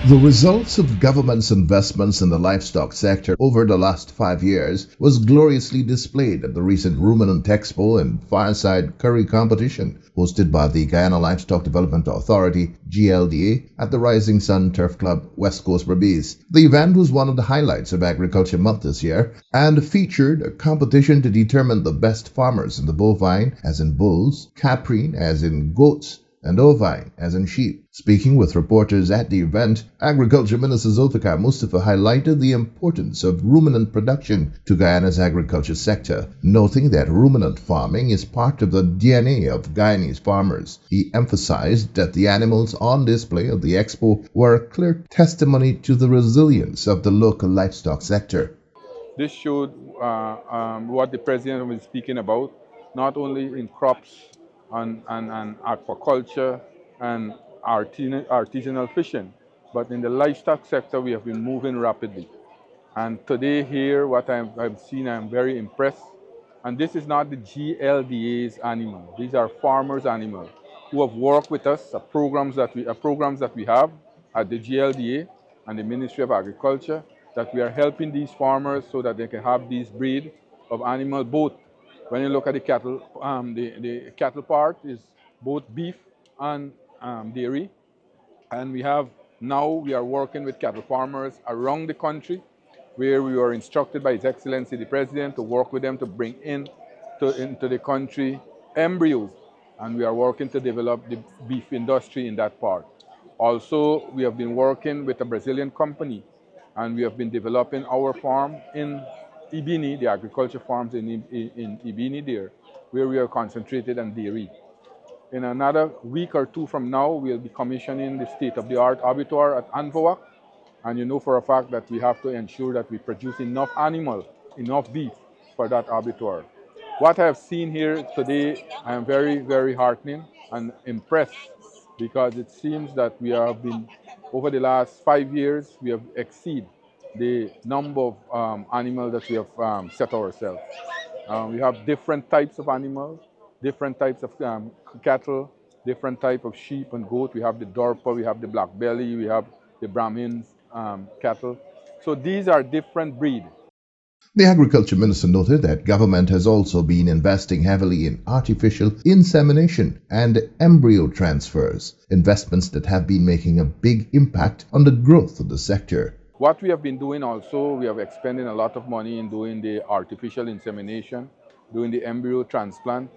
The results of government's investments in the livestock sector over the last 5 years was gloriously displayed at the recent Ruminant Expo and Fireside Curry competition hosted by the Guyana Livestock Development Authority (GLDA) at the Rising Sun Turf Club, West Coast Berbice. The event was one of the highlights of Agriculture Month this year and featured a competition to determine the best farmers in the bovine, as in bulls, caprine, as in goats, and ovine, as in sheep. Speaking with reporters at the event, Agriculture Minister Zulfikar Mustafa highlighted the importance of ruminant production to Guyana's agriculture sector, noting that ruminant farming is part of the DNA of Guyanese farmers. He emphasized that the animals on display at the expo were a clear testimony to the resilience of the local livestock sector. This showed what the president was speaking about, not only in crops and aquaculture and artisanal fishing, but in the livestock sector we have been moving rapidly. And today here, what I've seen, I'm very impressed. And this is not the GLDA's animal. These are farmers' animals who have worked with us, programs that we have at the GLDA and the Ministry of Agriculture, that we are helping these farmers so that they can have these breed of animal. Both, when you look at the cattle, the cattle part is both beef and dairy. And we are working with cattle farmers around the country, where we were instructed by His Excellency the President to work with them to bring into the country embryos, and we are working to develop the beef industry in that part. Also, we have been working with a Brazilian company, and we have been developing our farm in Ibini, the agriculture farms in Ibini there, where we are concentrated on dairy. In another week or two from now, we'll be commissioning the state-of-the-art abattoir at Anvoak. And you know for a fact that we have to ensure that we produce enough animal, enough beef for that abattoir. What I have seen here today, I am very, very heartening and impressed, because it seems that we have been, over the last 5 years, we have exceeded the number of animals that we have set ourselves. We have different types of animals, different types of cattle, different type of sheep and goat. We have the Dorper, we have the black belly, we have the Brahmins cattle. So these are different breed. The Agriculture Minister noted that government has also been investing heavily in artificial insemination and embryo transfers, investments that have been making a big impact on the growth of the sector. What we have been doing also, we have expended a lot of money in doing the artificial insemination, doing the embryo transplant,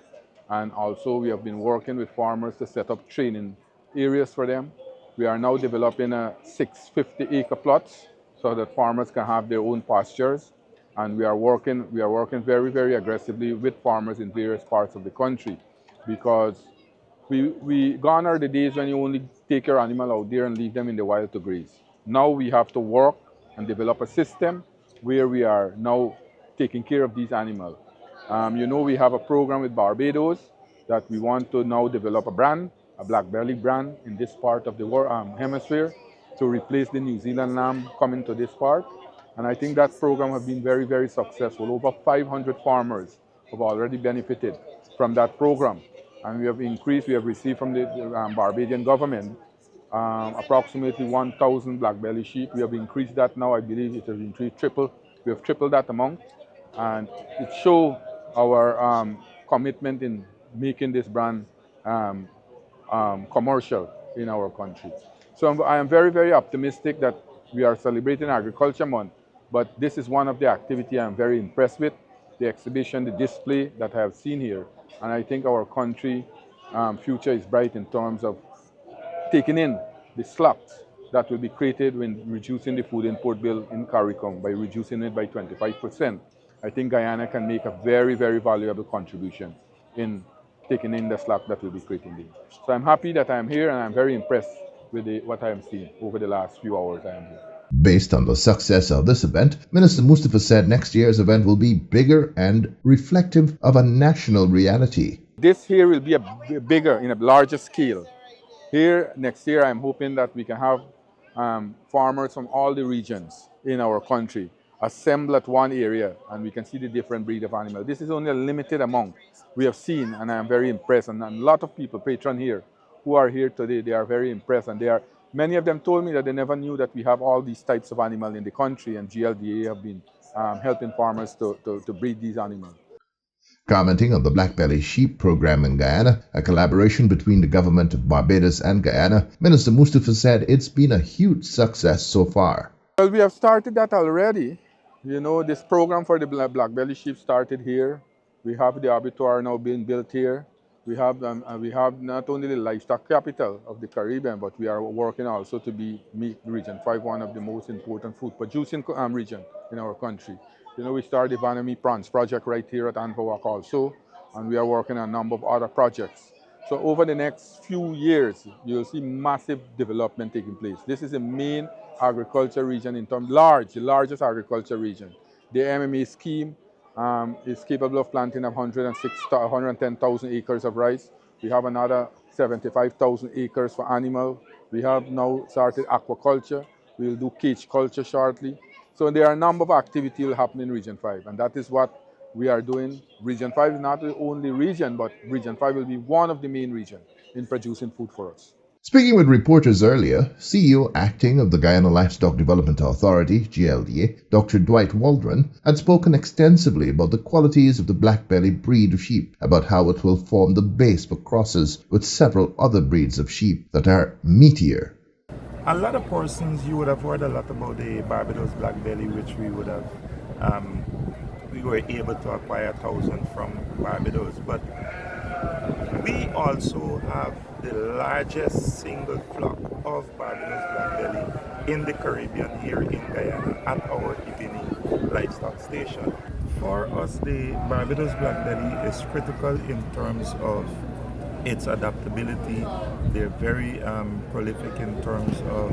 and also we have been working with farmers to set up training areas for them. We are now developing a 650-acre plots so that farmers can have their own pastures, and we are working very, very aggressively with farmers in various parts of the country, because we gone are the days when you only take your animal out there and leave them in the wild to graze. Now we have to work and develop a system where we are now taking care of these animals. You know, we have a program with Barbados that we want to now develop a brand, a black belly brand in this part of the world, hemisphere, to replace the New Zealand lamb coming to this part. And I think that program has been very, very successful. Over 500 farmers have already benefited from that program. And we have received from the Barbadian government approximately 1,000 black belly sheep. We have increased that now. I believe it has increased triple. We have tripled that amount. And it shows our commitment in making this brand commercial in our country. So I am very, very optimistic that we are celebrating Agriculture Month, but this is one of the activities I'm very impressed with, the exhibition, the display that I have seen here. And I think our country future is bright in terms of taking in the slaps that will be created when reducing the food import bill in CARICOM, by reducing it by 25%. I think Guyana can make a very, very valuable contribution in taking in the slack that will be created there. So I'm happy that I'm here, and I'm very impressed with what I am seeing over the last few hours I am here. Based on the success of this event, Minister Mustafa said next year's event will be bigger and reflective of a national reality. This here will be bigger, in a larger scale. Here, next year, I'm hoping that we can have farmers from all the regions in our country assemble at one area, and we can see the different breed of animals. This is only a limited amount we have seen, and I am very impressed. And a lot of people, patrons here, who are here today, they are very impressed, and Many of them told me that they never knew that we have all these types of animals in the country, and GLDA have been helping farmers to breed these animals. Commenting on the black-belly sheep program in Guyana, a collaboration between the government of Barbados and Guyana, Minister Mustafa said it's been a huge success so far. Well, we have started that already. You know, this program for the black-belly sheep started here. We have the abattoir now being built here. We have not only the livestock capital of the Caribbean, but we are working also to make Region 5 one of the most important food producing region in our country. You know, we started the Vanami Prawns project right here at Anpawak also, and we are working on a number of other projects. So over the next few years, you'll see massive development taking place. This is the main agriculture region in terms, the largest agriculture region. The MMA scheme is capable of planting 110,000 acres of rice. We have another 75,000 acres for animal. We have now started aquaculture. We will do cage culture shortly. So there are a number of activities happening in Region 5, and that is what we are doing. Region 5 is not the only region, but Region 5 will be one of the main regions in producing food for us. Speaking with reporters earlier, CEO acting of the Guyana Livestock Development Authority, GLDA, Dr. Dwight Waldron, had spoken extensively about the qualities of the black-belly breed of sheep, about how it will form the base for crosses with several other breeds of sheep that are meatier. A lot of persons, you would have heard a lot about the Barbados black-belly, which we would have, we were able to acquire 1,000 from Barbados, but we also have the largest single flock of Barbados black-belly in the Caribbean here in Guyana at our Ibini livestock station. For us, the Barbados black-belly is critical in terms of its adaptability. They're very prolific in terms of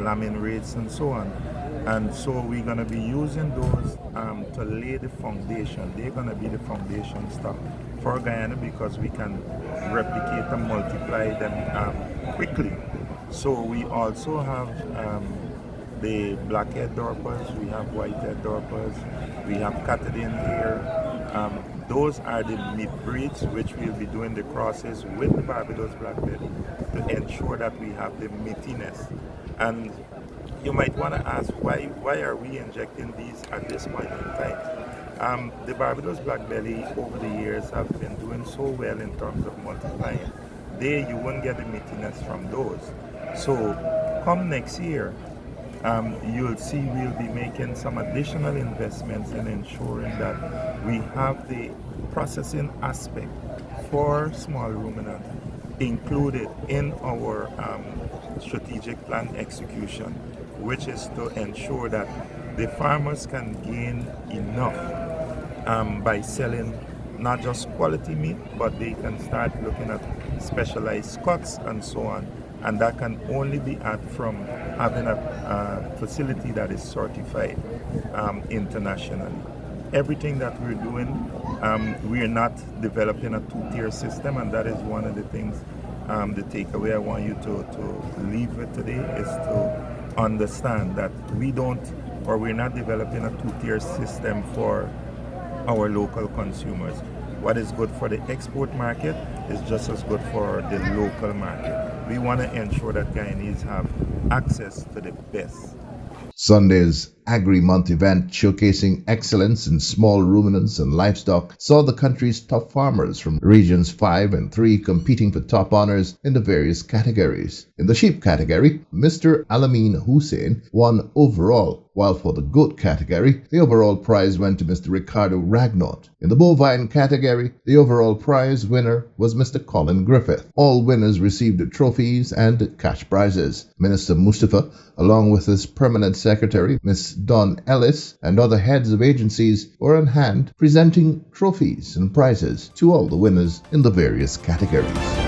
lambing rates and so on. And so we're going to be using those to lay the foundation. They're going to be the foundation stock for Guyana because we can replicate and multiply them quickly. So we also have the black-head dorpers, we have white-head dorpers, we have Catadin here. Those are the meat breeds which we'll be doing the crosses with the Barbados black-belly to ensure that we have the meatiness. And you might want to ask why are we injecting these at this point in time? The Barbados black-belly over the years have been doing so well in terms of multiplying. You won't get the meatiness from those. So come next year, you'll see we'll be making some additional investments in ensuring that we have the processing aspect for small ruminant included in our strategic plan execution, which is to ensure that the farmers can gain enough by selling not just quality meat, but they can start looking at specialized cuts and so on. And that can only be had from having a facility that is certified internationally. Everything that we're doing, we're not developing a two-tier system, and that is one of the things, the takeaway I want you to leave with today is to understand that we're not developing a two-tier system for our local consumers. What is good for the export market is just as good for the local market. We want to ensure that Guyanese have access to the best. Sunday's Agri-Month event showcasing excellence in small ruminants and livestock saw the country's top farmers from regions 5 and 3 competing for top honors in the various categories. In the sheep category, Mr. Alamin Hussein won overall, while for the goat category, the overall prize went to Mr. Ricardo Ragnot. In the bovine category, the overall prize winner was Mr. Colin Griffith. All winners received trophies and cash prizes. Minister Mustafa, along with his permanent secretary, Ms. Don Ellis, and other heads of agencies were on hand presenting trophies and prizes to all the winners in the various categories.